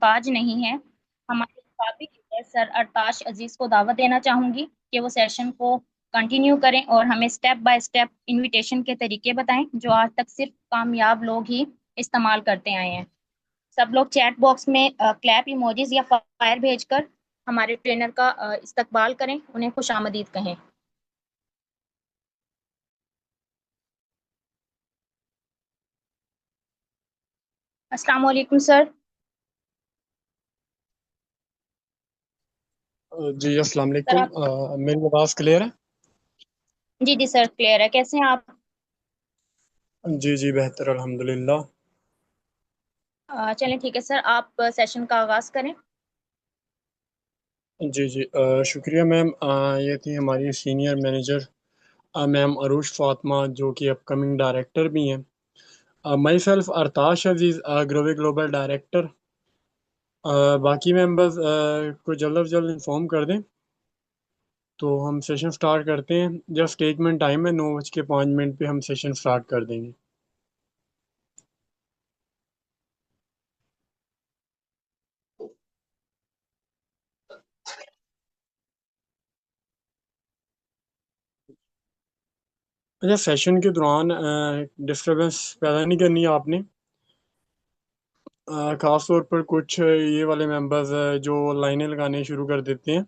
काज नहीं है। हमारे टॉपिक है सर अरताश अजीज को दावत देना चाहूंगी कि वो सेशन को कंटिन्यू करें और हमें स्टेप बाय स्टेप इनविटेशन के तरीके बताएं जो आज तक सिर्फ कामयाब लोग ही इस्तेमाल करते आए हैं। सब लोग चैट बॉक्स में क्लैप इमोजीज या फायर भेजकर हमारे ट्रेनर का इस्तकबाल करें, उन्हें खुश आमदीद कहें। अस्सलाम वालेकुम सर। जी अस्सलाम सर वालेकुम। आप। मेरी आवाज़ क्लियर है? जी जी सर, क्लियर है। कैसे हैं आप? जी जी बेहतर अल्हम्दुलिल्लाह। चलें ठीक है सर, आप सेशन का आगाज करें। जी जी शुक्रिया मैम। ये थी हमारी senior manager ma'am Arush Fatima, जो कि अपकमिंग डायरेक्टर भी हैं। Myself Artash Aziz, global director. बाकी मेंबर्स को जल्द अज जल्द इंफॉर्म कर दें तो हम सेशन स्टार्ट करते हैं। जस्ट 1 मिनट टाइम है, 9:05 पे हम सेशन स्टार्ट कर देंगे। अच्छा, सेशन के दौरान डिस्टरबेंस पैदा नहीं करनी है आपने। खास तौर पर कुछ ये वाले मेंबर्स जो लाइनें लगाने शुरू कर देते हैं।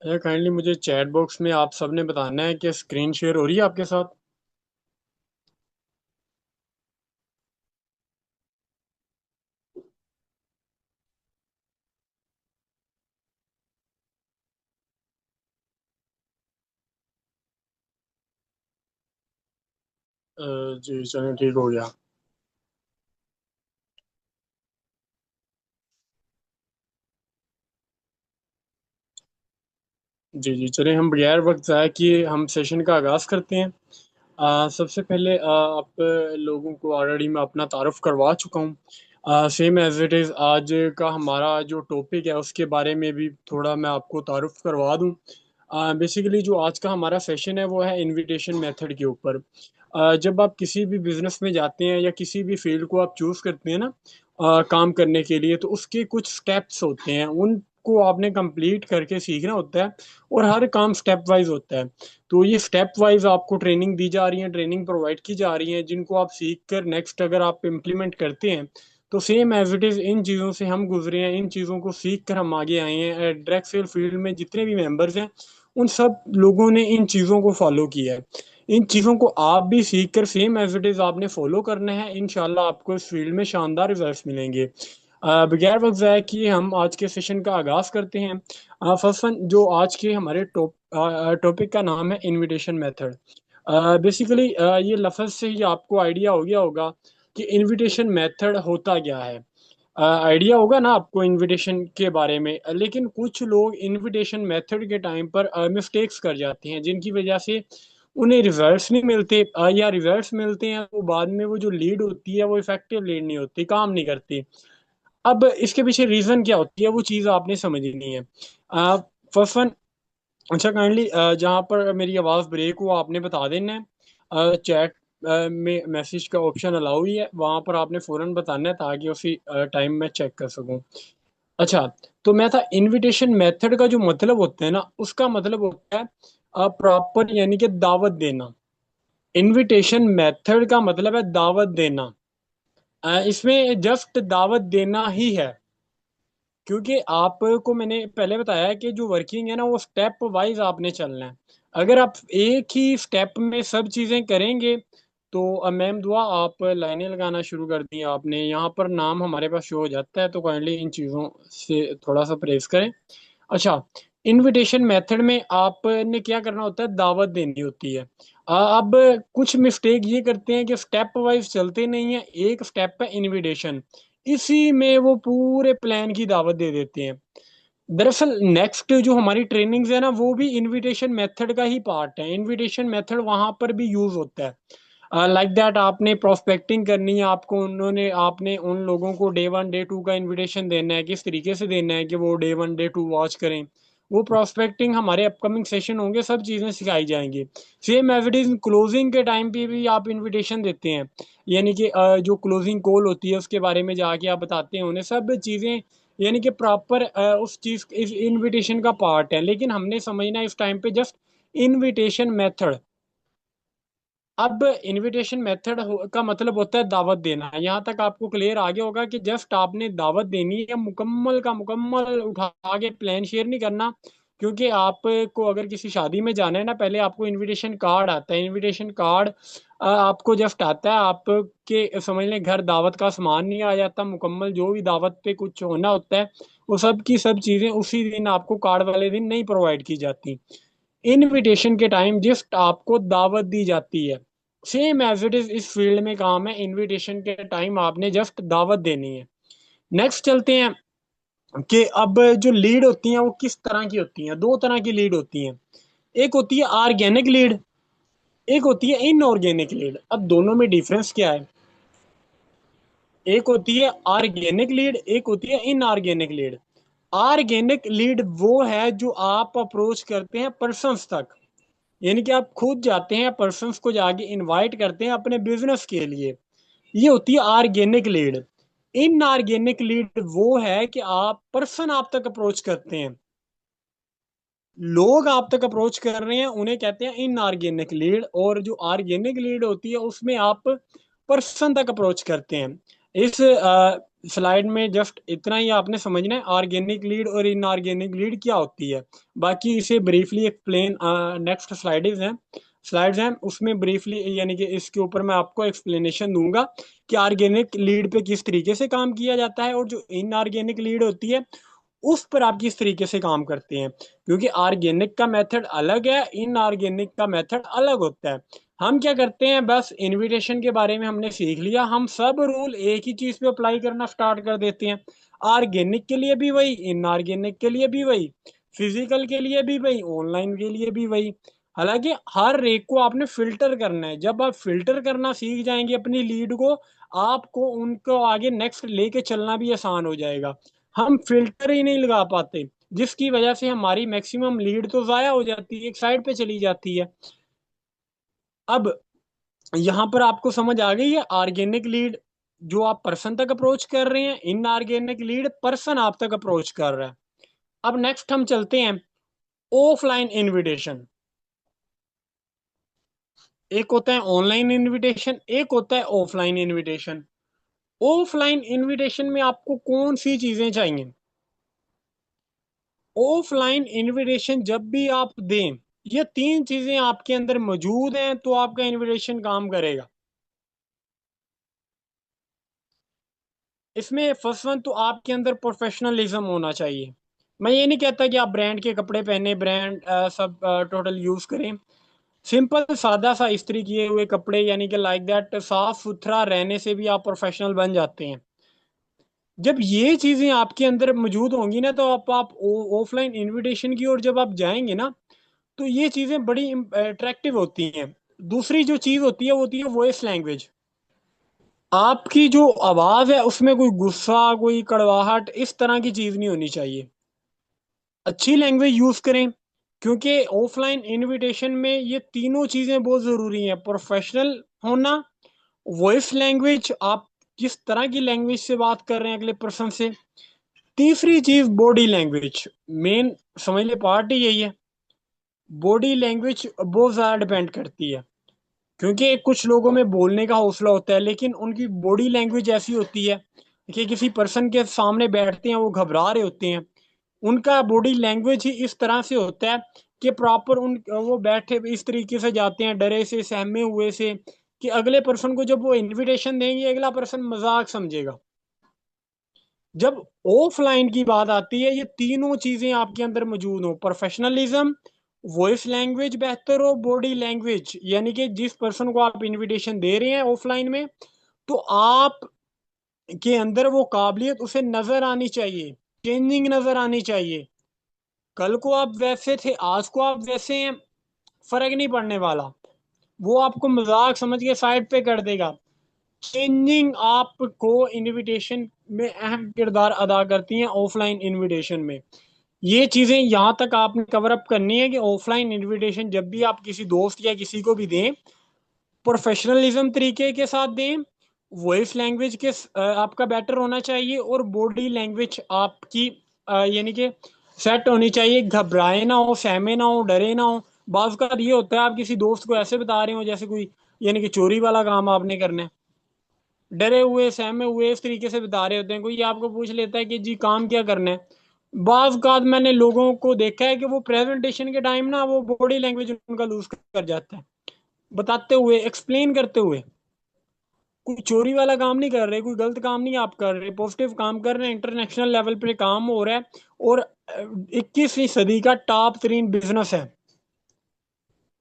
काइंडली मुझे चैट बॉक्स में आप सबने बताना है कि स्क्रीन शेयर हो रही है आपके साथ। जी चलो ठीक हो गया। जी जी चलिए, हम बगैर वक्त ज़ाया किए हम सेशन का आगाज़ करते हैं। सबसे पहले आप लोगों को ऑलरेडी मैं अपना तारुफ करवा चुका हूँ। सेम एज इट इज़ आज का हमारा जो टॉपिक है उसके बारे में भी थोड़ा मैं आपको तारुफ करवा दूँ। बेसिकली जो आज का हमारा सेशन है वो है इनविटेशन मेथड के ऊपर। जब आप किसी भी बिजनेस में जाते हैं या किसी भी फील्ड को आप चूज़ करते हैं ना, काम करने के लिए, तो उसके कुछ स्टेप्स होते हैं, उनको आपने कंप्लीट करके सीखना होता है। और हर काम स्टेप वाइज होता है। तो ये स्टेप वाइज आपको ट्रेनिंग दी जा रही है, ट्रेनिंग प्रोवाइड की जा रही है, जिनको आप सीख कर नेक्स्ट अगर आप इम्प्लीमेंट करते हैं तो सेम एज इट इज़ इन चीज़ों से हम गुजरे हैं, इन चीज़ों को सीख कर हम आगे आए हैं। डायरेक्ट सेल फील्ड में जितने भी मेंबर्स हैं उन सब लोगों ने इन चीज़ों को फॉलो किया है। इन चीज़ों को आप भी सीख कर सेम एज इट इज़ आपने फॉलो करना है। इंशाल्लाह आपको इस फील्ड में शानदार रिजल्ट्स मिलेंगे। बगैर वक्त ज़ाया किए हम आज के सेशन का आगाज़ करते हैं। फर्स्ट वन जो आज के हमारे टॉपिक का नाम है इनविटेशन मेथड। बेसिकली ये लफ्ज़ से ही आपको आइडिया हो गया होगा कि इनविटेशन मेथड होता क्या है। आइडिया होगा ना आपको इनविटेशन के बारे में। लेकिन कुछ लोग इनविटेशन मेथड के टाइम पर मिस्टेक्स कर जाते हैं, जिनकी वजह से उन्हें रिजल्ट्स नहीं मिलते, या रिजल्ट्स मिलते हैं तो बाद में वो जो लीड होती है वो इफेक्टिव लीड नहीं होती, काम नहीं करती। अब इसके पीछे रीजन क्या होती है वो चीज़ आपने समझनी है। फर्स्ट वन, अच्छा काइंडली जहाँ पर मेरी आवाज़ ब्रेक हो आपने बता देना है। चैट में मैसेज का ऑप्शन अलाउ ही है, वहाँ पर आपने फ़ौरन बताना है ताकि उसी टाइम में चेक कर सकूँ। अच्छा, तो मैं था इनविटेशन मेथड का जो मतलब होता है ना, उसका मतलब होता है प्रॉपर यानी कि दावत देना। इनविटेशन मेथड का मतलब है दावत देना। इसमें जस्ट दावत देना ही है। क्योंकि आपको मैंने पहले बताया है कि जो वर्किंग है ना वो स्टेप वाइज आपने चलना है। अगर आप एक ही स्टेप में सब चीज़ें करेंगे तो मैम दुआ आप लाइनें लगाना शुरू कर दी आपने, यहाँ पर नाम हमारे पास शो हो जाता है, तो काइंडली इन चीज़ों से थोड़ा सा परहेज करें। अच्छा, इनविटेशन मेथड में आपने क्या करना होता है, दावत देनी होती है। अब कुछ मिस्टेक ये करते हैं कि स्टेप वाइज चलते नहीं है, एक स्टेप है इनविटेशन, इसी में वो पूरे प्लान की दावत दे देते हैं। दरअसल नेक्स्ट जो हमारी ट्रेनिंग्स है ना, वो भी इनविटेशन मेथड का ही पार्ट है। इनविटेशन मेथड वहां पर भी यूज होता है। लाइक दैट आपने प्रोस्पेक्टिंग करनी है, आपने उन लोगों को डे वन डे टू का इनविटेशन देना है, किस तरीके से देना है कि वो day one day two watch करें। वो प्रोस्पेक्टिंग हमारे अपकमिंग सेशन होंगे, सब चीजें सिखाई जाएंगी। Same as it is closing के टाइम पे भी आप इनविटेशन देते हैं, यानी कि जो क्लोजिंग कॉल होती है उसके बारे में जाके आप बताते हैं उन्हें, सब चीजें यानी कि प्रॉपर उस चीज इस इनविटेशन का पार्ट है। लेकिन हमने समझना है इस टाइम पे जस्ट इनविटेशन मेथड। अब इनविटेशन मेथड का मतलब होता है दावत देना। यहाँ तक आपको क्लियर आ गया होगा कि जस्ट आपने दावत देनी है, मुकम्मल का मुकम्मल उठा के प्लान शेयर नहीं करना। क्योंकि आपको अगर किसी शादी में जाना है ना, पहले आपको इनविटेशन कार्ड आता है। इनविटेशन कार्ड आपको जस्ट आता है, आपके समझ लें घर दावत का सामान नहीं आ जाता मुकम्मल, जो भी दावत पे कुछ होना होता है वो सब की सब चीजें उसी दिन आपको कार्ड वाले दिन नहीं प्रोवाइड की जाती। इनविटेशन के टाइम जस्ट आपको दावत दी जाती है। सेम एज इट इज इस फील्ड में काम है, इनविटेशन के टाइम आपने जस्ट दावत देनी है। नेक्स्ट चलते हैं कि अब जो लीड होती हैं वो किस तरह की होती हैं। दो तरह की लीड होती हैं, एक होती है ऑर्गेनिक लीड, एक होती है इनऑर्गेनिक लीड। अब दोनों में डिफरेंस क्या है? एक होती है ऑर्गेनिक लीड, एक होती है इनऑर्गेनिक लीड। ऑर्गेनिक लीड वो है जो आप अप्रोच करते हैं पर्सन्स तक, यानी कि आप खुद जाते हैं पर्सन्स को जाके इनवाइट करते हैं अपने बिजनेस के लिए। ये होती है ऑर्गेनिक लीड। इनऑर्गेनिक लीड वो है कि आप पर्सन आप तक अप्रोच करते हैं, लोग आप तक अप्रोच कर रहे हैं, उन्हें कहते हैं इनऑर्गेनिक लीड। और जो ऑर्गेनिक लीड होती है उसमें आप पर्सन तक अप्रोच करते हैं। इस स्लाइड में जस्ट इतना ही आपने समझना है ऑर्गेनिक लीड और इनऑर्गेनिक लीड क्या होती है। बाकी इसे ब्रीफली एक्सप्लेन नेक्स्ट स्लाइड्स हैं उसमें ब्रीफली यानी कि इसके ऊपर मैं आपको एक्सप्लेनेशन दूंगा कि ऑर्गेनिक लीड पे किस तरीके से काम किया जाता है, और जो इनऑर्गेनिक लीड होती है उस पर आप किस तरीके से काम करते हैं। क्योंकि ऑर्गेनिक का मेथड अलग है, इनऑर्गेनिक का मेथड अलग होता है। हम क्या करते हैं, बस इनविटेशन के बारे में हमने सीख लिया, हम सब रूल एक ही चीज पे अप्लाई करना स्टार्ट कर देते हैं। ऑर्गेनिक के लिए भी वही, इनऑर्गेनिक के लिए भी वही, फिजिकल के लिए भी वही, ऑनलाइन के लिए भी वही। हालांकि हर एक को आपने फिल्टर करना है। जब आप फिल्टर करना सीख जाएंगे अपनी लीड को, आपको उनको आगे नेक्स्ट लेके चलना भी आसान हो जाएगा। हम फिल्टर ही नहीं लगा पाते, जिसकी वजह से हमारी मैक्सिमम लीड तो जाया हो जाती है, एक साइड पे चली जाती है। अब यहाँ पर आपको समझ आ गई है ऑर्गेनिक लीड जो आप पर्सन तक अप्रोच कर रहे हैं, इनऑर्गेनिक लीड पर्सन आप तक अप्रोच कर रहा है। अब नेक्स्ट हम चलते हैं ऑफलाइन इनविटेशन। एक होता है ऑनलाइन इनविटेशन, एक होता है ऑफलाइन इनविटेशन। ऑफलाइन इनविटेशन में आपको कौन सी चीजें चाहिए? ऑफलाइन इनविटेशन जब भी आप दें, ये तीन चीजें आपके अंदर मौजूद हैं तो आपका इनविटेशन काम करेगा। इसमें फर्स्ट वन तो आपके अंदर प्रोफेशनलिज्म होना चाहिए। मैं ये नहीं कहता कि आप ब्रांड के कपड़े पहने, ब्रांड सब टोटल यूज करें। सिंपल सादा सा इस्त्री किए हुए कपड़े, यानी कि लाइक दैट साफ सुथरा रहने से भी आप प्रोफेशनल बन जाते हैं। जब ये चीजें आपके अंदर मौजूद होंगी ना, तो आप ऑफलाइन इनविटेशन की ओर जब आप जाएंगे ना, तो ये चीजें बड़ी अट्रैक्टिव होती हैं। दूसरी जो चीज होती है वो होती है वॉइस लैंग्वेज। आपकी जो आवाज है उसमें कोई गुस्सा, कोई कड़वाहट, इस तरह की चीज नहीं होनी चाहिए। अच्छी लैंग्वेज यूज करें, क्योंकि ऑफलाइन इनविटेशन में ये तीनों चीजें बहुत जरूरी हैं। प्रोफेशनल होना, वॉइस लैंग्वेज, आप किस तरह की लैंग्वेज से बात कर रहे हैं अगले पर्सन से। तीसरी चीज बॉडी लैंग्वेज, मेन समझ ले पार्ट ही यही है। बॉडी लैंग्वेज बहुत ज्यादा डिपेंड करती है, क्योंकि कुछ लोगों में बोलने का हौसला होता है लेकिन उनकी बॉडी लैंग्वेज ऐसी होती है कि किसी पर्सन के सामने बैठते हैं वो घबरा रहे होते हैं। उनका बॉडी लैंग्वेज ही इस तरह से होता है कि प्रॉपर उन वो बैठे इस तरीके से जाते हैं, डरे से सहमे हुए से, कि अगले पर्सन को जब वो इनविटेशन देंगे अगला पर्सन मजाक समझेगा। जब ऑफलाइन की बात आती है, ये तीनों चीजें आपके अंदर मौजूद हो, प्रोफेशनलिज्म, वॉइस लैंग्वेज बेहतर हो, बॉडी लैंग्वेज, यानी कि जिस पर्सन को आप इनविटेशन दे रहे हैं ऑफलाइन में, तो आप के अंदर वो काबिलियत उसे नजर आनी चाहिए, चेंजिंग नजर आनी चाहिए। कल को आप वैसे थे, आज को आप वैसे हैं, फर्क नहीं पड़ने वाला। वो आपको मजाक समझ के साइड पे कर देगा। चेंजिंग आपको इनविटेशन में अहम किरदार अदा करती हैं, ऑफलाइन इनविटेशन में। ये चीजें यहाँ तक आपने कवर अप करनी है कि ऑफलाइन इनविटेशन जब भी आप किसी दोस्त या किसी को भी दें, प्रोफेशनलिज्म तरीके के साथ दें। वॉइस लैंग्वेज के आपका बेटर होना चाहिए, और बॉडी लैंग्वेज आपकी यानी कि सेट होनी चाहिए। घबराए ना हो, सहमे ना हो, डरे ना हो। बाज़ का ये होता है आप किसी दोस्त को ऐसे बता रहे हो जैसे कोई यानी कि चोरी वाला काम आपने करना है, डरे हुए सहमे हुए इस तरीके से बता रहे होते हैं। कोई आपको पूछ लेता है कि जी काम क्या करना है, बाज़ का मैंने लोगों को देखा है कि वो प्रेजेंटेशन के टाइम ना वो बॉडी लैंग्वेज उनका लूज कर जाता है, बताते हुए, एक्सप्लेन करते हुए। कोई चोरी वाला काम नहीं कर रहे, कोई गलत काम नहीं आप कर रहे, पॉजिटिव काम कर रहे हैं, इंटरनेशनल लेवल पे काम हो रहा है, और 21वीं सदी का टॉप तरीन बिजनेस है।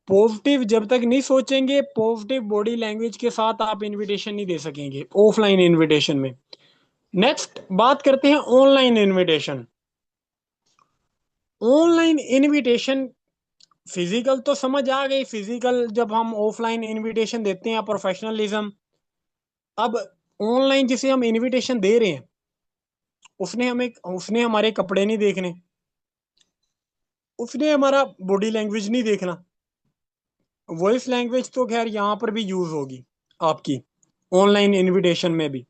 पॉजिटिव जब तक नहीं सोचेंगे, पॉजिटिव बॉडी लैंग्वेज के साथ आप इनविटेशन नहीं दे सकेंगे ऑफलाइन इनविटेशन में। नेक्स्ट बात करते हैं online invitation. Online invitation, physical तो समझ आ गई, फिजिकल जब हम ऑफलाइन इनविटेशन देते हैं प्रोफेशनलिज्म। अब ऑनलाइन जिसे हम इनविटेशन दे रहे हैं, उसने हमारे कपड़े नहीं देखने, उसने हमारा बॉडी लैंग्वेज नहीं देखना। वॉइस लैंग्वेज तो खैर यहाँ पर भी यूज होगी आपकी ऑनलाइन इनविटेशन में भी,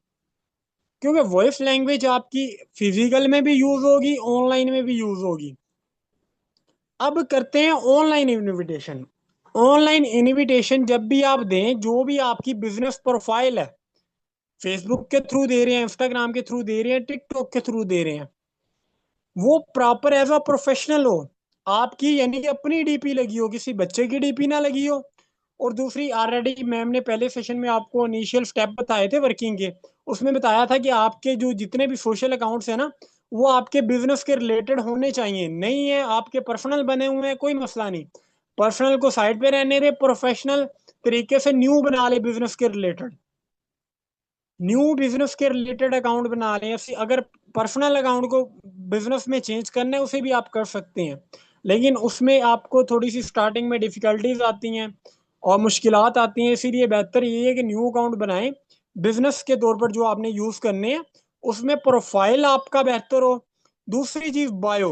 क्योंकि वॉइस लैंग्वेज आपकी फिजिकल में भी यूज होगी, ऑनलाइन में भी यूज होगी। अब करते हैं ऑनलाइन इनविटेशन। ऑनलाइन इनविटेशन जब भी आप दें, जो भी आपकी बिजनेस प्रोफाइल है, फेसबुक के थ्रू दे रहे हैं, इंस्टाग्राम के थ्रू दे रहे हैं, टिकटॉक के थ्रू दे रहे हैं, वो प्रॉपर एज अ प्रोफेशनल हो। आपकी यानी कि अपनी डीपी लगी हो, किसी बच्चे की डीपी ना लगी हो। और दूसरी, ऑलरेडी मैम ने पहले सेशन में आपको इनिशियल स्टेप बताए थे वर्किंग के, उसमें बताया था कि आपके जो जितने भी सोशल अकाउंट्स हैं ना, वो आपके बिजनेस के रिलेटेड होने चाहिए। नहीं है आपके पर्सनल बने हुए हैं, कोई मसला नहीं, पर्सनल को साइड पे रहने दे, प्रोफेशनल तरीके से न्यू बना ले बिजनेस के रिलेटेड, न्यू बिजनेस के रिलेटेड अकाउंट बना लें। अगर पर्सनल अकाउंट को बिजनेस में चेंज करना है, उसे भी आप कर सकते हैं, लेकिन उसमें आपको थोड़ी सी स्टार्टिंग में डिफिकल्टीज आती हैं और मुश्किलात आती हैं। इसीलिए बेहतर ये है कि न्यू अकाउंट बनाएं बिजनेस के तौर पर जो आपने यूज करने हैं, उसमें प्रोफाइल आपका बेहतर हो। दूसरी चीज बायो,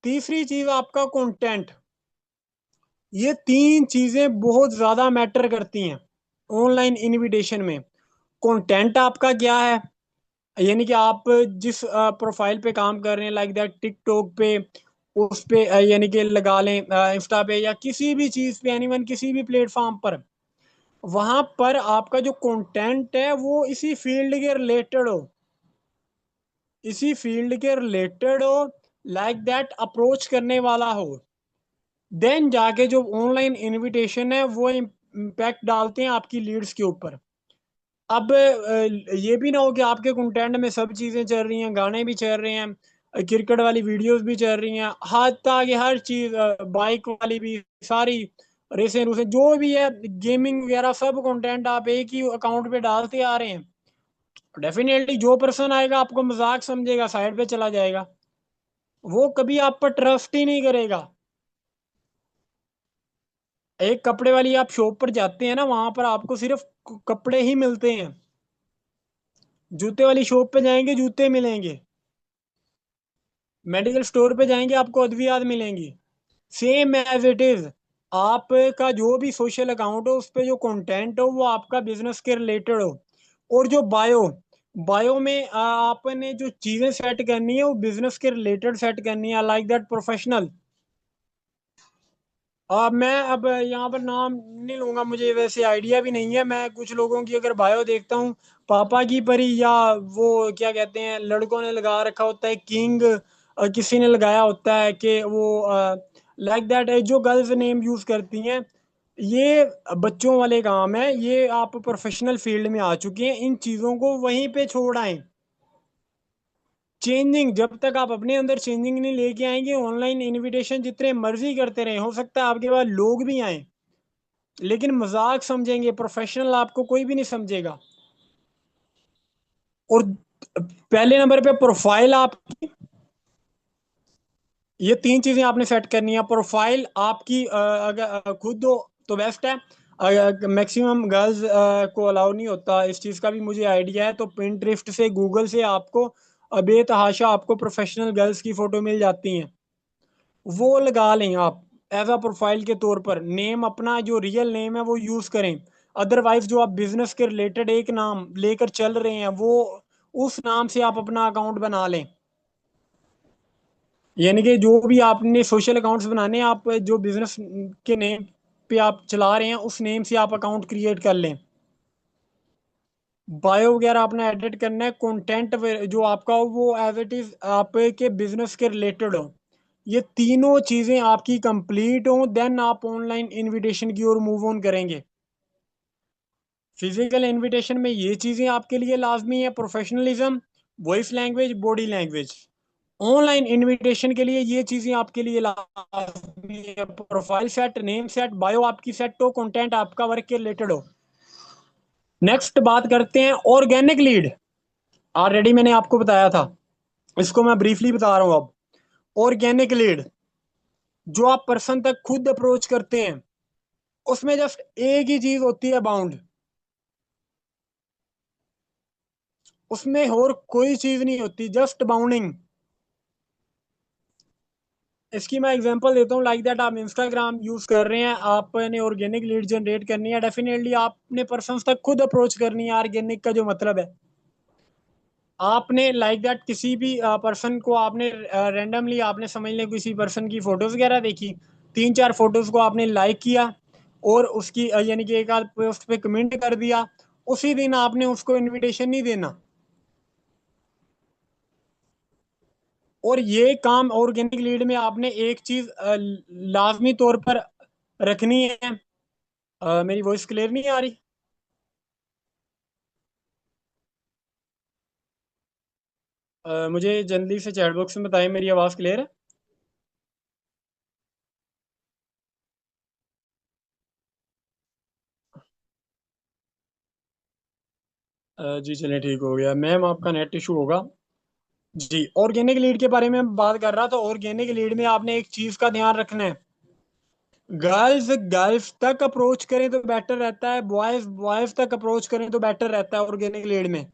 तीसरी चीज आपका कंटेंट। ये तीन चीजें बहुत ज्यादा मैटर करती हैं ऑनलाइन इनविटेशन में। कंटेंट आपका क्या है, यानी कि आप जिस प्रोफाइल पे काम कर रहे हैं, लाइक दैट टिकटॉक पे, उस पे यानी कि लगा लें, इंस्टा पे या किसी भी चीज पे, एनीवन किसी भी प्लेटफॉर्म पर, वहां पर आपका जो कंटेंट है वो इसी फील्ड के रिलेटेड हो, इसी फील्ड के रिलेटेड हो, लाइक दैट अप्रोच करने वाला हो। देन जाके जो ऑनलाइन इनविटेशन है वो इम्पैक्ट डालते हैं आपकी लीड्स के ऊपर। अब ये भी ना हो कि आपके कंटेंट में सब चीजें चल रही हैं, गाने भी चल रहे हैं, क्रिकेट वाली वीडियोस भी चल रही हैं, हाथ आगे हर चीज, बाइक वाली भी, सारी रेसें रूसें जो भी है, गेमिंग वगैरह, सब कंटेंट आप एक ही अकाउंट पे डालते आ रहे हैं। डेफिनेटली जो पर्सन आएगा आपको मजाक समझेगा, साइड पे चला जाएगा, वो कभी आप पर ट्रस्ट ही नहीं करेगा। एक कपड़े वाली आप शॉप पर जाते हैं ना, वहां पर आपको सिर्फ कपड़े ही मिलते हैं। जूते वाली शॉप पे जाएंगे, जूते मिलेंगे। मेडिकल स्टोर पे जाएंगे, आपको अद्वियात मिलेंगी। सेम एज इट इज, आपका जो भी सोशल अकाउंट हो, उस पे जो कंटेंट हो वो आपका बिजनेस के रिलेटेड हो। और जो बायो, बायो में आपने जो चीजें सेट करनी है वो बिजनेस के रिलेटेड सेट करनी है, लाइक दैट प्रोफेशनल। मैं अब यहाँ पर नाम नहीं लूंगा, मुझे वैसे आइडिया भी नहीं है। मैं कुछ लोगों की अगर बायो देखता हूँ, पापा की परी, या वो क्या कहते हैं, लड़कों ने लगा रखा होता है किंग, किसी ने लगाया होता है कि वो लाइक दैट, जो गर्ल्स नेम यूज करती हैं, ये बच्चों वाले काम है। ये आप प्रोफेशनल फील्ड में आ चुके हैं, इन चीजों को वहीं पे छोड़ आए। चेंजिंग जब तक आप अपने अंदर चेंजिंग नहीं लेके आएंगे, ऑनलाइन इनविटेशन जितने मर्जी करते रहे, हो सकता है आपके पास लोग भी आए, लेकिन मजाक समझेंगे, प्रोफेशनल आपको कोई भी नहीं समझेगा। और पहले नंबर पे प्रोफाइल आपकी, ये 3 चीजें आपने सेट करनी है। प्रोफाइल आपकी अगर खुद हो तो बेस्ट है, मैक्सिमम गर्ल्स को अलाउ नहीं होता, इस चीज का भी मुझे आइडिया है। तो पिंटरेस्ट से, गूगल से आपको बेतहाशा आपको प्रोफेशनल गर्ल्स की फोटो मिल जाती हैं, वो लगा लें आप एज अ प्रोफाइल के तौर पर। नेम अपना जो रियल नेम है वो यूज करें। अदरवाइज जो आप बिजनेस के रिलेटेड एक नाम लेकर चल रहे हैं, वो उस नाम से आप अपना अकाउंट बना लें। यानी कि जो भी आपने सोशल अकाउंट्स बनाने हैं, आप जो बिजनेस के नेम पे आप चला रहे हैं उस नेम से आप अकाउंट क्रिएट कर लें। बायो वगैरह आपने एडिट करना है। कंटेंट जो आपका हो वो एज इट इज आपके बिजनेस के रिलेटेड हो। ये तीनों चीजें आपकी कंप्लीट हो, देन आप ऑनलाइन इनविटेशन की ओर मूव ऑन करेंगे। फिजिकल इनविटेशन में ये चीजें आपके लिए लाजमी है, professionalism, voice language, body language. Online invitation के लिए ये चीजें आपके लिए लाजमी है, profile set, name set, bio आपकी सेट हो, कंटेंट आपका वर्क के रिलेटेड हो। नेक्स्ट बात करते हैं ऑर्गेनिक लीड। ऑलरेडी मैंने आपको बताया था, इसको मैं ब्रीफली बता रहा हूं अब। ऑर्गेनिक लीड जो आप पर्सन तक खुद अप्रोच करते हैं, उसमें जस्ट एक ही चीज होती है, बाउंड। उसमें और कोई चीज नहीं होती, जस्ट बाउंडिंग। इसकी मैं एग्जांपल देता हूँ। लाइक दैट आप इंस्टाग्राम यूज कर रहे हैं, आपने ऑर्गेनिक लीड जनरेट करनी है, डेफिनेटली आपने पर्सन तक खुद अप्रोच करनी है। ऑर्गेनिक का जो मतलब है, आपने लाइक दैट किसी भी पर्सन को आपने रैंडमली आपने समझ लें किसी पर्सन की फोटोज वगैरह देखी, 3-4 फोटोज को आपने लाइक किया और उसकी यानी कि एक आध पोस्ट पे कमेंट कर दिया, उसी दिन आपने उसको इनविटेशन नहीं देना। और ये काम ऑर्गेनिक लीड में आपने एक चीज लाजमी तौर पर रखनी है। मेरी वॉइस क्लियर नहीं आ रही? मुझे जल्दी से चैट बॉक्स में बताएं मेरी आवाज़ क्लियर है? जी चलिए, ठीक हो गया मैम, आपका नेट इशू होगा। जी, ऑर्गेनिक लीड के बारे में बात कर रहा था। ऑर्गेनिक लीड में आपने एक चीज का ध्यान रखना है, गर्ल्स गर्ल्स तक अप्रोच करें तो बेटर रहता है, बॉयज बॉयज तक अप्रोच करें तो बेटर रहता है ऑर्गेनिक लीड में।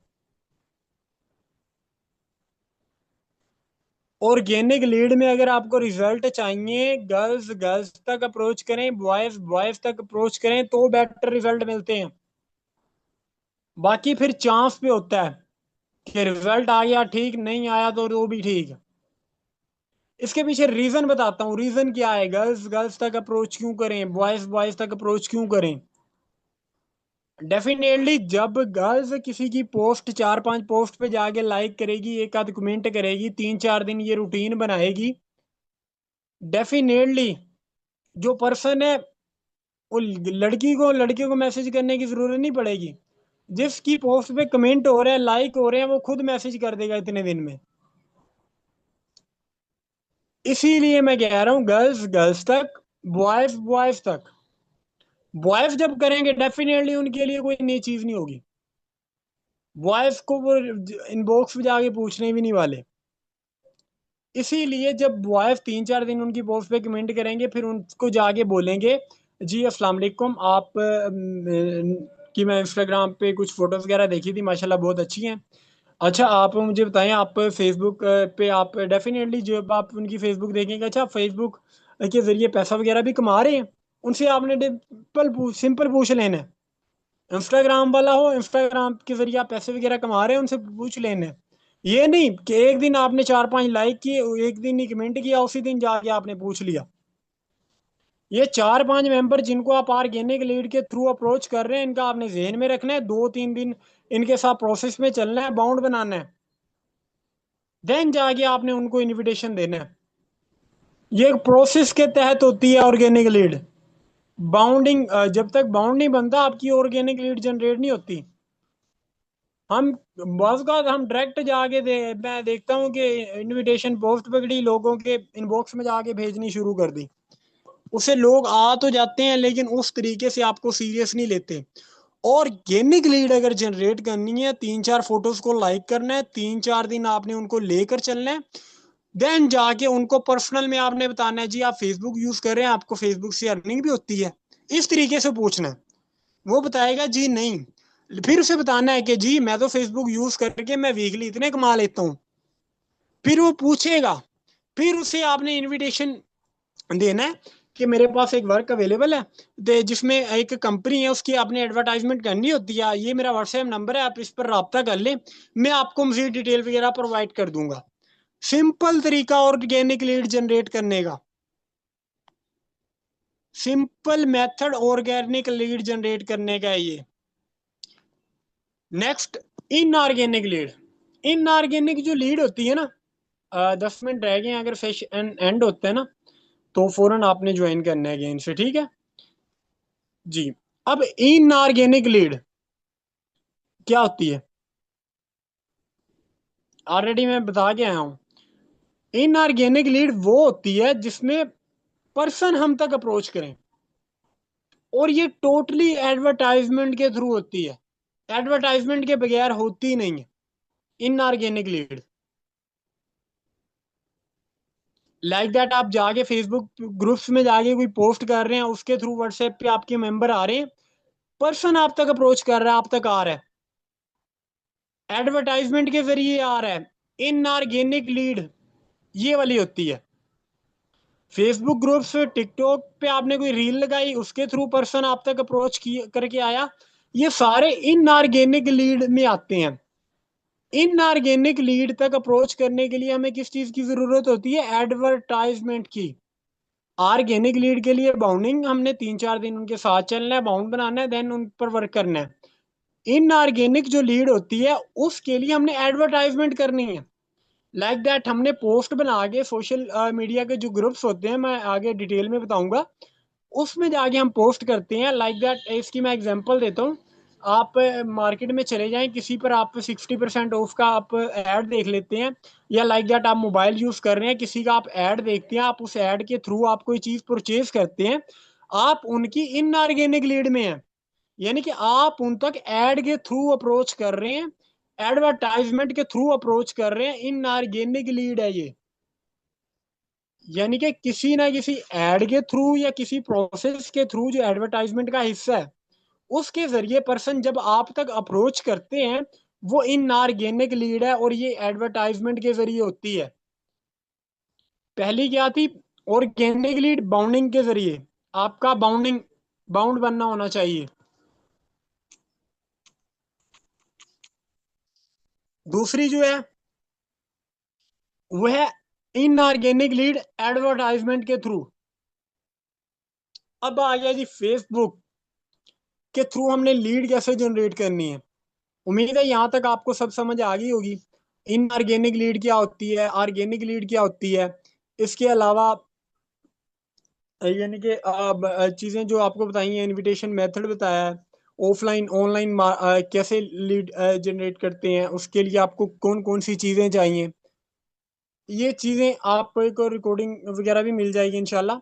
ऑर्गेनिक लीड में अगर आपको रिजल्ट चाहिए, गर्ल्स गर्ल्स तक अप्रोच करें, बॉयज बॉयज तक अप्रोच करें तो बेटर रिजल्ट मिलते हैं। बाकी फिर चांस पे होता है कि रिजल्ट आ गया ठीक, नहीं आया तो वो भी ठीक। इसके पीछे रीजन बताता हूँ, रीजन क्या है, गर्ल्स गर्ल्स तक अप्रोच क्यों करें, बॉयज बॉयज तक अप्रोच क्यों करें। डेफिनेटली जब गर्ल्स किसी की पोस्ट 4-5 पोस्ट पे जाके लाइक करेगी, एक आध कमेंट करेगी, 3-4 दिन ये रूटीन बनाएगी, डेफिनेटली जो पर्सन है वो लड़की को मैसेज करने की जरूरत नहीं पड़ेगी। जिसकी पोस्ट पे कमेंट हो रहे हैं, लाइक हो रहे हैं, वो खुद मैसेज कर देगा इतने दिन में। इसीलिए मैं कह रहा हूँ गर्ल्स गर्ल्स तक, बॉयज बॉयज तक। बॉयज जब करेंगे डेफिनेटली उनके लिए कोई नई चीज नहीं होगी, बॉयज को वो इनबॉक्स में जाके पूछने भी नहीं वाले। इसीलिए जब बॉयज 3-4 दिन उनकी पोस्ट पे कमेंट करेंगे, फिर उनको जाके बोलेंगे जी अस्सलाम वालेकुम, आप की मैं इंस्टाग्राम पे कुछ फोटोज वगैरह देखी थी, माशाल्लाह बहुत अच्छी हैं। अच्छा आप मुझे बताएं, आप फेसबुक पे आप डेफिनेटली जब आप उनकी फेसबुक देखेंगे, अच्छा फेसबुक के जरिए पैसा वगैरह भी कमा रहे हैं, उनसे आपने सिंपल पूछ लेना है। इंस्टाग्राम वाला हो, इंस्टाग्राम के जरिए आप पैसे वगैरह कमा रहे हैं, उनसे पूछ लेना है। ये नहीं कि एक दिन आपने 4-5 लाइक किए, एक दिन ही कमेंट किया, उसी दिन जाके आपने पूछ लिया। ये 4-5 मेंबर जिनको आप ऑर्गेनिक लीड के थ्रू अप्रोच कर रहे हैं, इनका आपने जहन में रखना है, 2-3 दिन इनके साथ प्रोसेस में चलना है, बाउंड बनाना है, देन जाके आपने उनको इनविटेशन देना है। ये एक प्रोसेस के तहत होती है ऑर्गेनिक लीड। बाउंडिंग जब तक बाउंड नहीं बनता, आपकी ऑर्गेनिक लीड जनरेट नहीं होती। हम बस का हम डायरेक्ट जाके मैं देखता हूँ कि इनविटेशन पोस्ट पकड़ी, लोगों के इनबॉक्स में जाके भेजनी शुरू कर दी, उससे लोग आ तो जाते हैं लेकिन उस तरीके से आपको सीरियस नहीं लेते। ऑर्गेनिक लीड अगर जनरेट करनी है, 3-4 फोटोज को लाइक करना है, 3-4 दिन आपने उनको लेकर चलना है, देन जाके उनको पर्सनल में आपने बताना है जी आप फेसबुक यूज कर रहे हैं, आपको फेसबुक से अर्निंग भी होती है, इस तरीके से पूछना है। वो बताएगा जी नहीं, फिर उसे बताना है कि जी मैं तो फेसबुक यूज करके मैं वीकली इतने कमा लेता हूँ। फिर वो पूछेगा, फिर उसे आपने इनविटेशन देना है कि मेरे पास एक वर्क अवेलेबल है, जिसमें एक कंपनी है उसकी आपने एडवर्टाइजमेंट करनी होती है, ये मेरा व्हाट्सएप नंबर है, आप इस पर रब्ता कर लें, मैं आपको मजीद डिटेल वगैरह प्रोवाइड कर दूंगा। सिंपल तरीका ऑर्गेनिक लीड जनरेट करने का, simple method organic lead generate करने का है ये। Next, inorganic lead. इनऑर्गेनिक जो लीड होती है ना, 10 मिनट रह गए हैं, अगर सेशन एंड होता है ना तो फौरन आपने ज्वाइन करना है गेम से, ठीक है जी। अब इनऑर्गेनिक लीड क्या होती है, ऑलरेडी मैं बता के आया हूँ। इनऑर्गेनिक लीड वो होती है जिसमें पर्सन हम तक अप्रोच करें, और ये टोटली एडवर्टाइजमेंट के थ्रू होती है, एडवर्टाइजमेंट के बगैर होती नहीं है इनऑर्गेनिक लीड। लाइक दैट आप जाके फेसबुक ग्रुप्स में जाके कोई पोस्ट कर रहे हैं, उसके थ्रू व्हाट्सएप पे आपके मेंबर आ रहे हैं, पर्सन आप तक अप्रोच कर रहा है, आप तक आ रहा है, एडवर्टाइजमेंट के जरिए आ रहा है। इनऑर्गेनिक लीड ये वाली होती है। फेसबुक ग्रुप्स, टिकटॉक पे आपने कोई रील लगाई, उसके थ्रू पर्सन आप तक अप्रोच करके आया, ये सारे इनऑर्गेनिक लीड में आते हैं। इनऑर्गेनिक लीड तक अप्रोच करने के लिए हमें किस चीज की जरूरत होती है, एडवर्टाइजमेंट की। ऑर्गेनिक लीड के लिए बाउंडिंग, हमने 3-4 दिन उनके साथ चलना है, बाउंड बनाना है, देन उन पर वर्क करना है। इनऑर्गेनिक जो लीड होती है उसके लिए हमने एडवर्टाइजमेंट करनी है। लाइक दैट हमने पोस्ट बना के सोशल मीडिया के जो ग्रुप्स होते हैं, मैं आगे डिटेल में बताऊंगा, उसमें जाके हम पोस्ट करते हैं। लाइक दैट इसकी मैं एग्जांपल देता हूँ। आप मार्केट में चले जाएं किसी पर, आप 60% ऑफ का आप ऐड देख लेते हैं, या लाइक दैट आप मोबाइल यूज कर रहे हैं, किसी का आप ऐड देखते हैं, आप उस ऐड के थ्रू आप कोई चीज परचेज करते हैं, आप उनकी इनऑर्गेनिक लीड में हैं, यानी कि आप उन तक एड के थ्रू अप्रोच कर रहे हैं, एडवर्टाइजमेंट के थ्रू अप्रोच कर रहे हैं, इनऑर्गेनिक लीड है ये। यानी कि किसी ना किसी एड के थ्रू या किसी प्रोसेस के थ्रू जो एडवर्टाइजमेंट का हिस्सा है, उसके जरिए पर्सन जब आप तक अप्रोच करते हैं, वो इनऑर्गेनिक लीड है, और ये एडवर्टाइजमेंट के जरिए होती है। पहली क्या थी, ऑर्गेनिक लीड बाउंडिंग के जरिए, आपका बाउंड बनना होना चाहिए। दूसरी जो है वह है इनऑर्गेनिक लीड एडवर्टाइजमेंट के थ्रू। अब आ गया जी फेसबुक के थ्रू हमने लीड कैसे जनरेट करनी है। उम्मीद है यहाँ तक आपको सब समझ आ गई होगी। इनऑर्गेनिक लीड क्या होती है, ऑर्गेनिक लीड क्या होती है, इसके अलावा यानी कि चीजें जो आपको बताई हैं, इनविटेशन मेथड बताया है, ऑफलाइन ऑनलाइन कैसे लीड जनरेट करते हैं, उसके लिए आपको कौन कौन सी चीजें चाहिए, ये चीजें आपको रिकॉर्डिंग वगैरह भी मिल जाएगी इंशाल्लाह।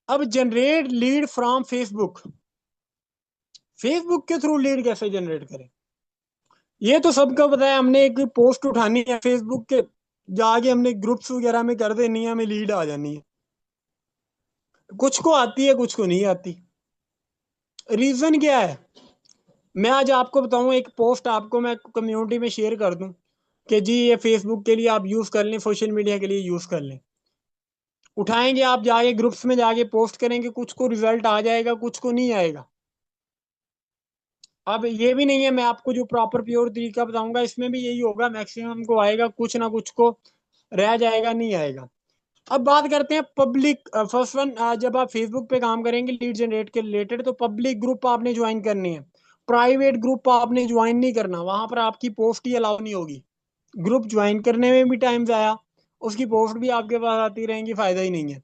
अब generate lead from Facebook, Facebook के थ्रू लीड कैसे जनरेट करें, ये तो सबको पता है। हमने एक पोस्ट उठानी है फेसबुक के, जाके हमने ग्रुप्स वगैरह में कर देनी है, हमें लीड आ जानी है। कुछ को आती है, कुछ को नहीं आती। रीजन क्या है, मैं आज आपको बताऊं, एक पोस्ट आपको मैं कम्युनिटी में शेयर कर दूं कि जी ये फेसबुक के लिए आप यूज कर लें, सोशल मीडिया के लिए यूज कर लें। उठाएंगे आप जाके ग्रुप्स में जाके पोस्ट करेंगे, कुछ को रिजल्ट आ जाएगा, कुछ को नहीं आएगा। अब ये भी नहीं है, मैं आपको जो प्रॉपर प्योर तरीका बताऊंगा इसमें भी यही होगा, मैक्सिमम को आएगा, कुछ ना कुछ को रह जाएगा, नहीं आएगा। अब बात करते हैं पब्लिक, फर्स्ट वन, जब आप फेसबुक पे काम करेंगे लीड जनरेट के रिलेटेड, तो पब्लिक ग्रुप आपने ज्वाइन करनी है, प्राइवेट ग्रुप आपने ज्वाइन नहीं करना, वहां पर आपकी पोस्ट ही अलाउ नहीं होगी। ग्रुप ज्वाइन करने में भी टाइम जाया, उसकी पोस्ट भी आपके पास आती रहेंगी, फायदा ही नहीं है।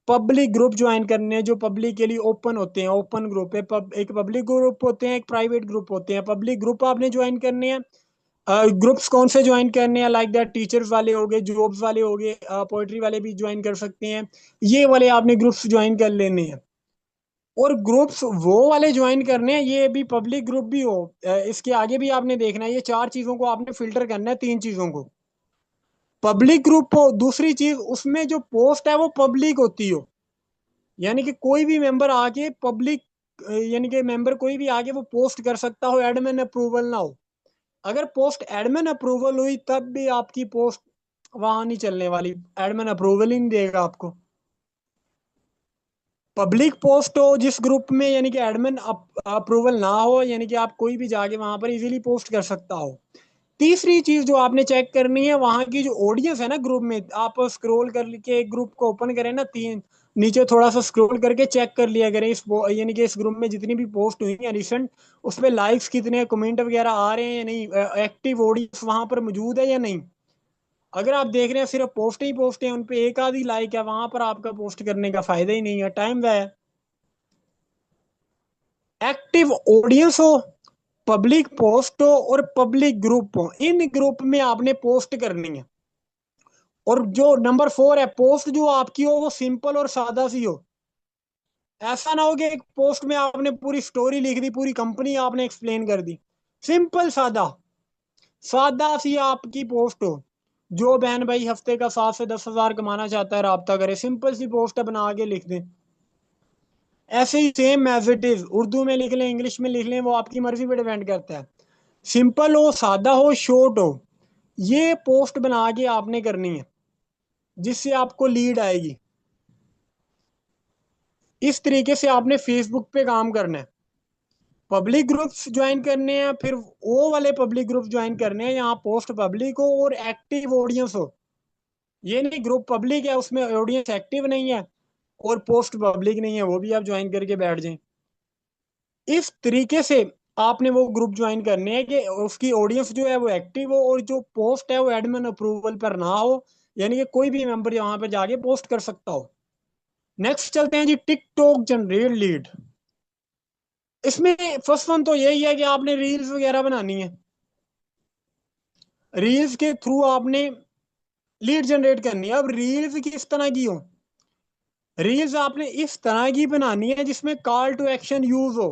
पब्लिक ग्रुप ज्वाइन करने हैं जो पब्लिक के लिए ओपन होते हैं, ओपन ग्रुप है, एक पब्लिक ग्रुप होते हैं, एक प्राइवेट ग्रुप होते हैं। पब्लिक ग्रुप आपने ज्वाइन करने हैं। ग्रुप्स कौन से ज्वाइन करने हैं, लाइक दैट टीचर्स वाले हो गए, जॉब्स वाले हो गए, पोइट्री वाले भी ज्वाइन कर सकते हैं, ये वाले आपने ग्रुप्स ज्वाइन कर लेने हैं। और ग्रुप्स वो वाले ज्वाइन करने हैं, ये भी पब्लिक ग्रुप भी हो, इसके आगे भी आपने देखना है, ये 4 चीजों को आपने फिल्टर करना है, 3 चीजों को। पब्लिक ग्रुप हो, दूसरी चीज उसमें जो पोस्ट है वो पब्लिक होती हो, यानी कि कोई भी मेंबर आके पब्लिक, यानी कि मेंबर कोई भी आके वो पोस्ट कर सकता हो, एडमिन अप्रूवल ना हो। अगर पोस्ट एडमिन अप्रूवल हुई तब भी आपकी पोस्ट वहां नहीं चलने वाली, एडमिन अप्रूवल ही नहीं देगा आपको। पब्लिक पोस्ट हो जिस ग्रुप में, यानी कि एडमिन अप्रूवल ना हो, यानी कि आप कोई भी जाके वहां पर इजीली पोस्ट कर सकता हो। तीसरी चीज जो आपने चेक करनी है, वहां की जो ऑडियंस है ना ग्रुप में, आप स्क्रॉल करके एक ग्रुप को ओपन करें ना, तीन नीचे थोड़ा सा स्क्रॉल करके चेक कर लिया करें यानी कि इस ग्रुप में जितनी भी पोस्ट हुई है रिसेंट, उस पे लाइक्स कितने, कमेंट वगैरह आ रहे हैं या नहीं, एक्टिव ऑडियंस वहां पर मौजूद है या नहीं। अगर आप देख रहे हैं सिर्फ पोस्ट ही पोस्ट है, उन पे एक आधी लाइक है, वहां पर आपका पोस्ट करने का फायदा ही नहीं है, टाइम वाया। एक्टिव ऑडियंस हो, पब्लिक पोस्ट हो और पब्लिक ग्रुप हो, इन ग्रुप में आपने पोस्ट करनी है। और जो नंबर 4 है, पोस्ट जो आपकी हो वो सिंपल और सादा सी हो। ऐसा ना हो कि एक पोस्ट में आपने पूरी स्टोरी लिख दी, पूरी कंपनी आपने एक्सप्लेन कर दी। सिंपल सादा, सादा सी आपकी पोस्ट हो। जो बहन भाई हफ्ते का 7 से 10 हजार कमाना चाहता है राब्ता करे, सिंपल सी पोस्ट बना के लिख दे। ऐसे ही same as it is, Urdu में लिख लें, इंग्लिश में लिख लें, वो आपकी मर्जी पे डिपेंड करता है। सिंपल हो, सादा हो, शॉर्ट हो, ये पोस्ट बना के आपने करनी है, जिससे आपको लीड आएगी। इस तरीके से आपने फेसबुक पे काम करना है। पब्लिक ग्रुप्स ज्वाइन करने हैं, फिर वो वाले पब्लिक ग्रुप ज्वाइन करने हैं यहाँ पोस्ट पब्लिक हो और एक्टिव ऑडियंस हो। ये नहीं ग्रुप पब्लिक है उसमें ऑडियंस एक्टिव नहीं है और पोस्ट पब्लिक नहीं है, वो भी आप ज्वाइन करके बैठ जाएं। इस तरीके से आपने वो ग्रुप ज्वाइन करने हैं कि उसकी ऑडियंस जो है वो एक्टिव हो और जो पोस्ट है वो एडमिन अप्रूवल पर ना हो, यानी कि कोई भी मेंबर यहाँ पर जाके पोस्ट कर सकता हो। नेक्स्ट चलते हैं जी, टिकटॉक जनरेट लीड। इसमें फर्स्ट वन तो यही है कि आपने रील्स वगैरह बनानी है, रील्स के थ्रू आपने लीड जनरेट करनी है। अब रील्स किस तरह की हो, रील्स आपने इस तरह की बनानी है जिसमें कॉल टू एक्शन यूज हो।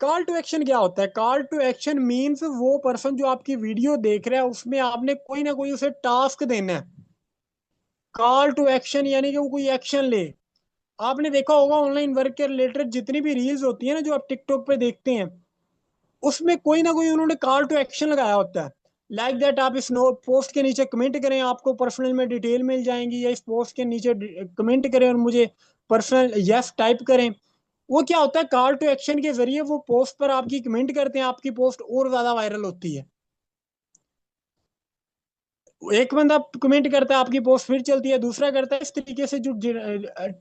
कॉल टू एक्शन क्या होता है? कॉल टू एक्शन मींस वो पर्सन जो आपकी वीडियो देख रहा है उसमें आपने कोई ना कोई उसे टास्क देना है। कॉल टू एक्शन यानी कि वो कोई एक्शन ले। आपने देखा होगा ऑनलाइन वर्क के रिलेटेड जितनी भी रील्स होती है ना जो आप टिकटॉक पे देखते हैं, उसमें कोई ना कोई उन्होंने कॉल टू एक्शन लगाया होता है। लाइक दैट, आप इस नो पोस्ट के नीचे कमेंट करें, आपको पर्सनल में डिटेल मिल जाएंगी, या इस पोस्ट के नीचे कमेंट करें और मुझे पर्सनल यस टाइप करें। वो क्या होता है, कॉल टू एक्शन के जरिए वो पोस्ट पर आपकी कमेंट करते हैं, आपकी पोस्ट और ज्यादा वायरल होती है। एक बंदा कमेंट करता है, आपकी पोस्ट फिर चलती है, दूसरा करता है, इस तरीके से जो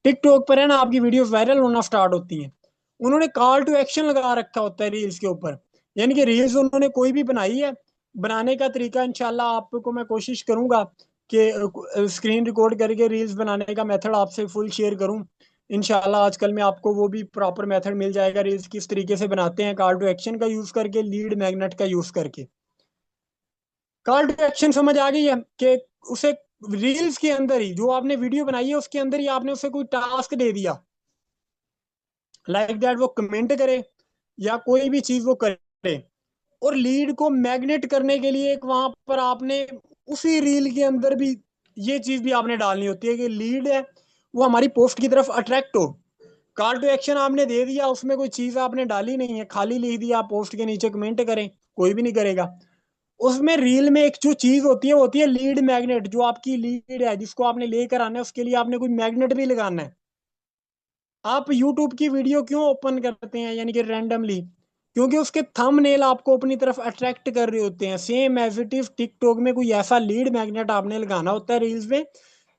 टिकटॉक पर है ना आपकी वीडियोस वायरल होना स्टार्ट होती हैं। उन्होंने कॉल टू एक्शन लगा रखा होता है रील्स के ऊपर, यानी कि रील्स उन्होंने कोई भी बनाई है, बनाने का तरीका इंशाल्लाह आपको मैं कोशिश करूंगा कि स्क्रीन रिकॉर्ड करके रील्स बनाने का मेथड आपसे फुल शेयर करूं। इंशाल्लाह आजकल में आपको वो भी प्रॉपर मेथड मिल जाएगा, रील्स किस तरीके से बनाते हैं कॉल टू एक्शन का यूज करके, लीड मैग्नेट का यूज करके। कॉल टू एक्शन समझ आ गई है कि उसे रील्स के अंदर ही, जो आपने वीडियो बनाई है उसके अंदर ही आपने उसे कोई टास्क दे दिया, लाइक दैट वो कमेंट करे या कोई भी चीज वो करे। और लीड को मैग्नेट करने के लिए एक वहां पर आपने उसी रील के अंदर भी ये चीज भी आपने डालनी होती है कि लीड है वो हमारी पोस्ट की तरफ अट्रैक्ट हो। कॉल टू एक्शन आपने दे दिया, उसमें कोई चीज आपने डाली नहीं है, खाली लिख दिया पोस्ट के नीचे कमेंट करें, कोई भी नहीं करेगा। उसमें रील में एक जो चीज होती है वो होती है लीड मैग्नेट। जो आपकी लीड है जिसको आपने लेकर आना है उसके लिए आपने कोई मैग्नेट भी लगाना है। आप यूट्यूब की वीडियो क्यों ओपन करते हैं यानी कि रैंडमली? क्योंकि उसके थंबनेल आपको अपनी तरफ अट्रैक्ट कर रहे होते हैं। Same as it is TikTok में कोई ऐसा लीड मैग्नेट आपने लगाना होता है रील्स में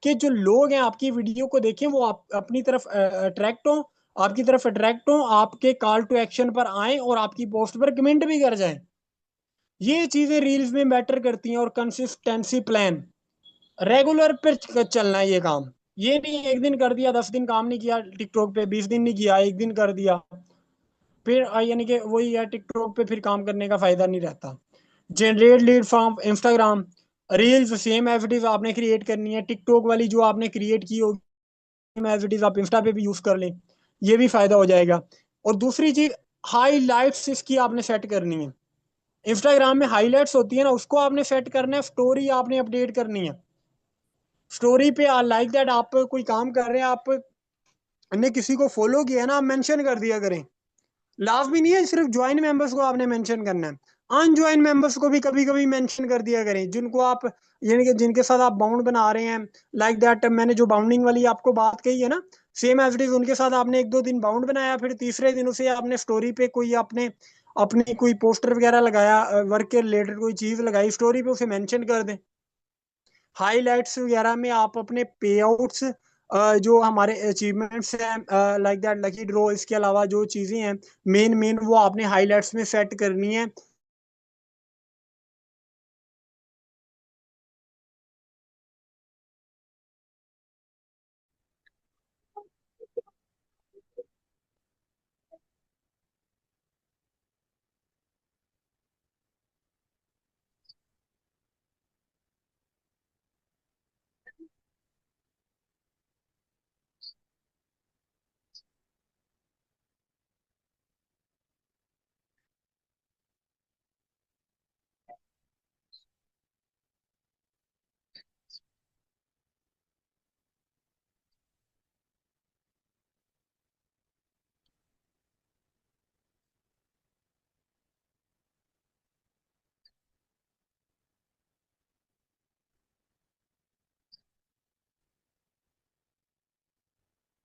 कि जो लोग हैं आपकी वीडियो को देखें वो आप अपनी तरफ अट्रैक्ट हो, आपकी तरफ अट्रैक्ट हो, आपके कॉल टू एक्शन पर आए और आपकी पोस्ट पर कमेंट भी कर जाएं। ये चीजें रील्स में मैटर करती हैं। और कंसिस्टेंसी प्लान, रेगुलर पे चलना है ये काम। ये नहीं एक दिन कर दिया, 10 दिन काम नहीं किया टिकटॉक पे, 20 दिन नहीं किया, एक दिन कर दिया, फिर यानी कि वही है, टिकटॉक पे फिर काम करने का फायदा नहीं रहता। Generate lead from Instagram, reels same as it is आपने क्रिएट करनी है, टिकटॉक वाली जो आपने क्रिएट की होगी सेम एज इट इज आप इंस्टा पे भी यूज कर लें, ये भी फायदा हो जाएगा। और दूसरी चीज, हाईलाइट्स इसकी आपने सेट करनी है। इंस्टाग्राम में हाईलाइट्स होती है ना, उसको आपने सेट करना है, स्टोरी आपने अपडेट करनी है। स्टोरी पे लाइक दैट आप कोई काम कर रहे हैं, आपने किसी को फॉलो किया है ना, आप मेंशन कर दिया करें। लाभ भी नहीं है सिर्फ ज्वाइन मेंबर्स को आपने मेंशन करना है, अनज्वाइन मेंबर्स को भी कभी कभी मेंशन कर दिया करें, जिनको आप यानी कि जिनके साथ आप बाउंड बना रहे हैं। लाइक दैट मैंने जो बाउंडिंग वाली आपको बात कही है ना, सेम एज इट इज उनके साथ आपने एक दो दिन बाउंड बनाया, फिर तीसरे दिन उसे आपने स्टोरी पे कोई आपने अपनी कोई पोस्टर वगैरह लगाया, वर्क के रिलेटेड कोई चीज लगाई स्टोरी पे, उसे मेंशन कर दें। हाईलाइट्स वगैरह में आप अपने पे आउट्स, जो हमारे अचीवमेंट्स हैं लाइक दैट लकी ड्रॉ, इसके अलावा जो चीज़ें हैं मेन मेन, वो आपने हाईलाइट्स में सेट करनी है।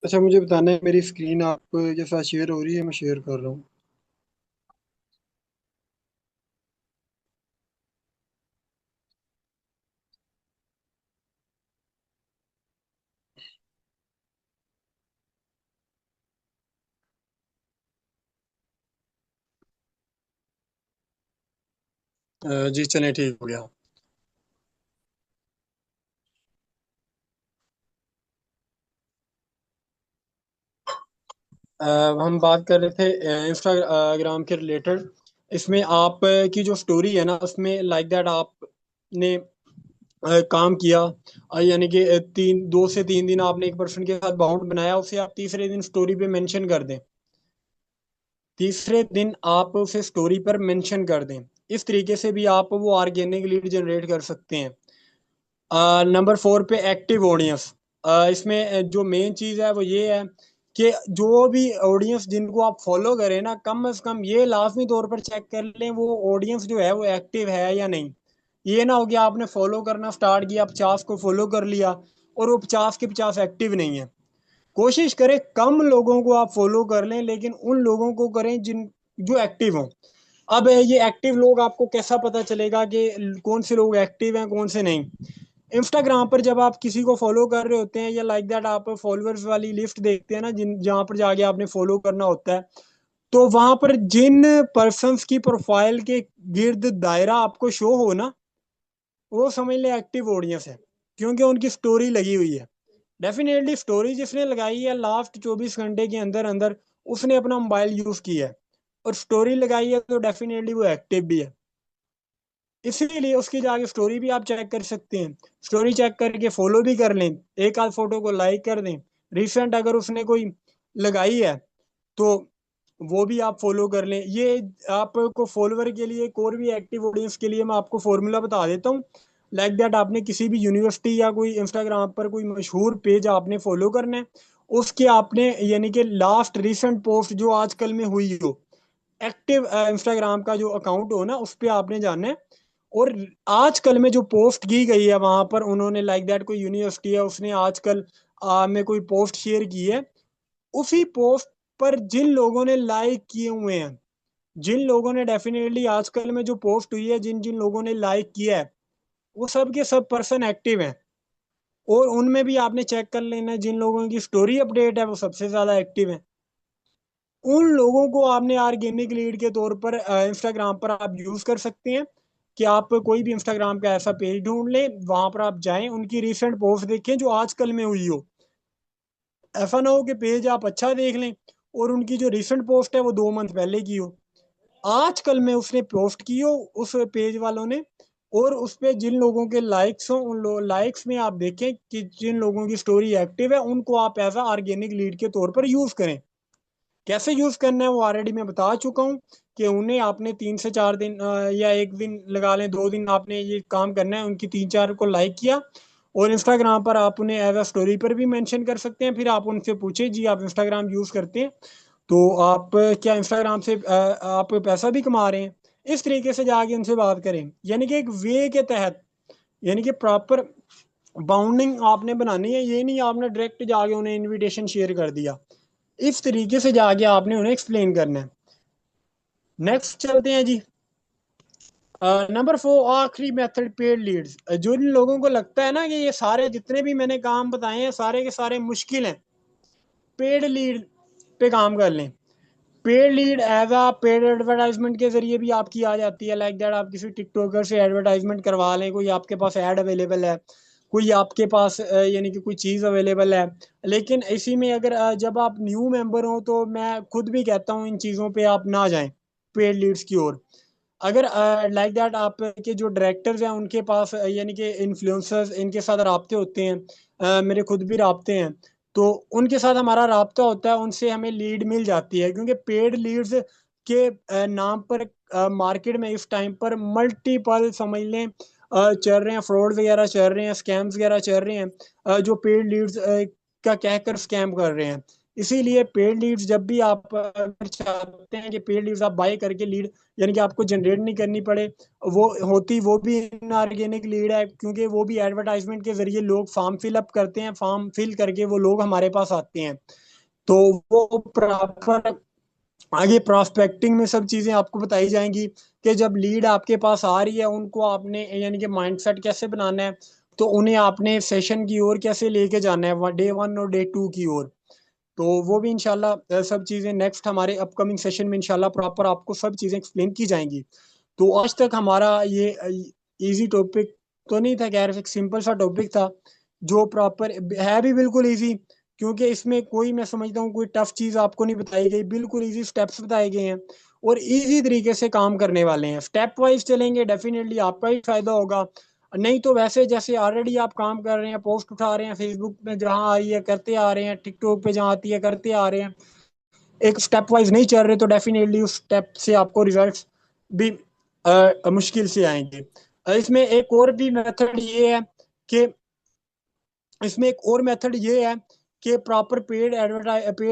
अच्छा, मुझे बताना है, मेरी स्क्रीन आप के साथ शेयर हो रही है? मैं शेयर कर रहा हूँ। जी चलें, ठीक हो गया। हम बात कर रहे थे इंस्टाग्राम के रिलेटेड। इसमें आप की जो स्टोरी है ना, उसमें लाइक दैट आपने काम किया, यानी कि 2 से 3 दिन आपने एक पर्सन के साथ बाउंड बनाया, उसे आप तीसरे दिन स्टोरी पे मेंशन कर दें। तीसरे दिन आप उसे स्टोरी पर मेंशन कर दें। इस तरीके से भी आप वो ऑर्गेनिक लीड जनरेट कर सकते हैं। नंबर 4 पे एक्टिव ऑडियंस। इसमें जो मेन चीज़ है वो ये है कि जो भी ऑडियंस जिनको आप फॉलो करें ना, कम से कम ये लाजमी तौर पर चेक कर लें वो ऑडियंस जो है वो एक्टिव है या नहीं। ये ना हो कि आपने फॉलो करना स्टार्ट किया, 50 को फॉलो कर लिया और वो 50 के 50 एक्टिव नहीं है। कोशिश करें कम लोगों को आप फॉलो कर लें, लेकिन उन लोगों को करें जिन जो एक्टिव हों। अब ये एक्टिव लोग आपको कैसा पता चलेगा कि कौन से लोग एक्टिव हैं कौन से नहीं? इंस्टाग्राम पर जब आप किसी को फॉलो कर रहे होते हैं, या लाइक दैट आप फॉलोअर्स वाली लिस्ट देखते हैं ना, जिन जहां पर जाके आपने फॉलो करना होता है, तो वहां पर जिन पर्सन्स की प्रोफाइल के गिर्द दायरा आपको शो हो ना, वो समझ ले एक्टिव ऑडियंस है, क्योंकि उनकी स्टोरी लगी हुई है। डेफिनेटली स्टोरी जिसने लगाई है लास्ट 24 घंटे के अंदर अंदर उसने अपना मोबाइल यूज किया है और स्टोरी लगाई है, तो डेफिनेटली वो एक्टिव भी है। इसीलिए उसकी जाके स्टोरी भी आप चेक कर सकते हैं। स्टोरी चेक करके फॉलो भी कर लें, एक आध फोटो को लाइक कर दें। रिसेंट अगर उसने कोई लगाई है तो वो भी आप फॉलो कर लें। ये आपको फॉलोवर के लिए, एक और भी एक्टिव ऑडियंस के लिए मैं आपको फॉर्मूला बता देता हूँ। लाइक दैट आपने किसी भी यूनिवर्सिटी या कोई इंस्टाग्राम पर कोई मशहूर पेज आपने फॉलो करना है, उसके आपने यानी कि लास्ट रिसेंट पोस्ट जो आजकल में हुई हो, एक्टिव इंस्टाग्राम का जो अकाउंट हो ना, उस पर आपने जाना है। और आजकल में जो पोस्ट की गई है वहां पर उन्होंने लाइक दैट कोई यूनिवर्सिटी है उसने आजकल में कोई पोस्ट शेयर की है, उसी पोस्ट पर जिन लोगों ने लाइक किए हुए हैं, जिन लोगों ने डेफिनेटली आजकल में जो पोस्ट हुई है, जिन जिन लोगों ने लाइक किया है, वो सब के सब पर्सन एक्टिव हैं। और उनमें भी आपने चेक कर लेना है, जिन लोगों की स्टोरी अपडेट है वो सबसे ज्यादा एक्टिव है। उन लोगों को आपने ऑर्गेनिक लीड के तौर पर इंस्टाग्राम पर आप यूज कर सकते हैं। कि आप कोई भी इंस्टाग्राम का ऐसा पेज ढूंढ लें, वहां पर आप जाएं, उनकी रिसेंट पोस्ट देखें जो आजकल में हुई हो। ऐसा ना हो कि पेज आप अच्छा देख लें और उनकी जो रिसेंट पोस्ट है वो 2 मंथ पहले की हो, आजकल में उसने पोस्ट की हो उस पेज वालों ने। और उस पे जिन लोगों के लाइक्स हो, उन लाइक्स में आप देखें कि जिन लोगों की स्टोरी एक्टिव है उनको आप एज ऑर्गेनिक लीड के तौर पर यूज करें। कैसे यूज करना है वो ऑलरेडी मैं बता चुका हूँ कि उन्हें आपने 3 से 4 दिन या एक दिन लगा लें, 2 दिन आपने ये काम करना है, उनकी 3 4 को लाइक किया और इंस्टाग्राम पर आप उन्हें एज अ स्टोरी पर भी मेंशन कर सकते हैं। फिर आप उनसे पूछे जी आप इंस्टाग्राम यूज करते हैं तो आप क्या इंस्टाग्राम से आप पैसा भी कमा रहे हैं, इस तरीके से जाके उनसे बात करें। यानी कि एक वे के तहत, यानी कि प्रॉपर बाउंडिंग आपने बनानी है। ये नहीं आपने डायरेक्ट जाके उन्हें इनविटेशन शेयर कर दिया, इस तरीके से जाके आपने उन्हें एक्सप्लेन करना है। नेक्स्ट चलते हैं जी। नंबर 4, आखिरी मेथड, पेड लीड्स। जो इन लोगों को लगता है ना कि ये सारे जितने भी मैंने काम बताए हैं सारे के सारे मुश्किल हैं, पेड लीड पे काम कर लें। पेड लीड एज आ पेड एडवर्टाइजमेंट के जरिए भी आपकी आ जाती है। लाइक दैट आप किसी टिकटॉकर से एडवर्टाइजमेंट करवा लें, कोई आपके पास ऐड अवेलेबल है, कोई आपके पास यानी कि कोई चीज़ अवेलेबल है। लेकिन इसी में अगर जब आप न्यू मेंबर हो तो मैं खुद भी कहता हूँ इन चीज़ों पे आप ना जाएं, पेड लीड्स की ओर। अगर लाइक दैट आपके जो डायरेक्टर्स हैं उनके पास यानी कि इन्फ्लुएंसर्स इनके साथ राब्ते होते हैं, मेरे खुद भी राब्ते हैं, तो उनके साथ हमारा राब्ता होता है, उनसे हमें लीड मिल जाती है। क्योंकि पेड लीड्स के नाम पर मार्केट में इस टाइम पर मल्टीपल समझ लें चल रहे हैं, फ्रॉड वगैरह चल रहे हैं, स्कैम्स वगैरह चल रहे हैं, जो पेड लीड्स का कहकर स्कैम कर रहे हैं। इसीलिए पेड लीड्स जब भी आप अगर चाहते हैं कि पेड लीड्स आप बाय करके लीड यानी कि आपको जनरेट नहीं करनी पड़े, वो भी इनऑर्गेनिक लीड है। क्योंकि वो भी एडवर्टाइजमेंट के जरिए लोग फॉर्म फिल अप करते हैं, फॉर्म फिल करके वो लोग हमारे पास आते हैं। तो वो प्रॉपर आगे प्रोस्पेक्टिंग में सब चीजें आपको बताई जाएंगी कि जब लीड आपके पास आ रही है उनको आपने यानी कि माइंडसेट कैसे बनाना है, तो उन्हें आपने सेशन की ओर कैसे लेके जाना है, डे 1 और डे 2 की ओर। तो वो भी इंशाल्लाह सब चीज़ें नेक्स्ट हमारे अपकमिंग सेशन में इंशाल्लाह प्रॉपर आपको सब चीज़ें एक्सप्लेन की जाएंगी। तो आज तक हमारा ये इजी टॉपिक तो नहीं था, खैर एक सिंपल सा टॉपिक था जो प्रॉपर है भी बिल्कुल इजी। क्योंकि इसमें कोई मैं समझता हूँ कोई टफ चीज़ आपको नहीं बताई गई, बिल्कुल इजी स्टेप्स बताए गए हैं और इजी तरीके से काम करने वाले हैं। स्टेप वाइज चलेंगे डेफिनेटली आपका ही फायदा होगा। नहीं तो वैसे जैसे ऑलरेडी आप काम कर रहे हैं, पोस्ट उठा रहे हैं फेसबुक में जहां आ रही है करते आ रहे हैं, टिकटॉक पे जहां आती है करते आ रहे हैं, एक स्टेप वाइज नहीं चल रहे, तो डेफिनेटली उस स्टेप से आपको रिजल्ट्स भी मुश्किल से आएंगे। इसमें एक और भी मेथड ये है कि इसमें एक और मेथड ये है कि प्रॉपर पेड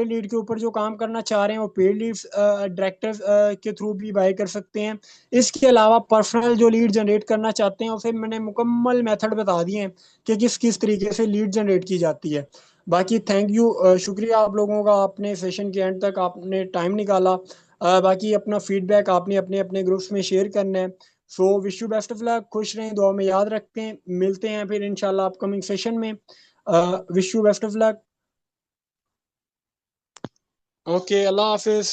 लीड के ऊपर जो काम करना चाह रहे हैं वो पेड लीड्स डायरेक्टर्स के थ्रू भी बाय कर सकते हैं। इसके अलावा पर्सनल जो लीड जनरेट करना चाहते हैं उसे मैंने मुकम्मल मेथड बता दिए हैं कि किस किस तरीके से लीड जनरेट की जाती है। बाकी थैंक यू, शुक्रिया आप लोगों का, आपने सेशन के एंड तक आपने टाइम निकाला। बाकी अपना फीडबैक आपने अपने अपने ग्रुप्स में शेयर करना है। So wish you best of luck, खुश रहें, दुआ में याद रखते हैं, मिलते हैं फिर इंशाल्लाह अपकमिंग सेशन में। Wish you best of luck. Okay, Allah Hafiz.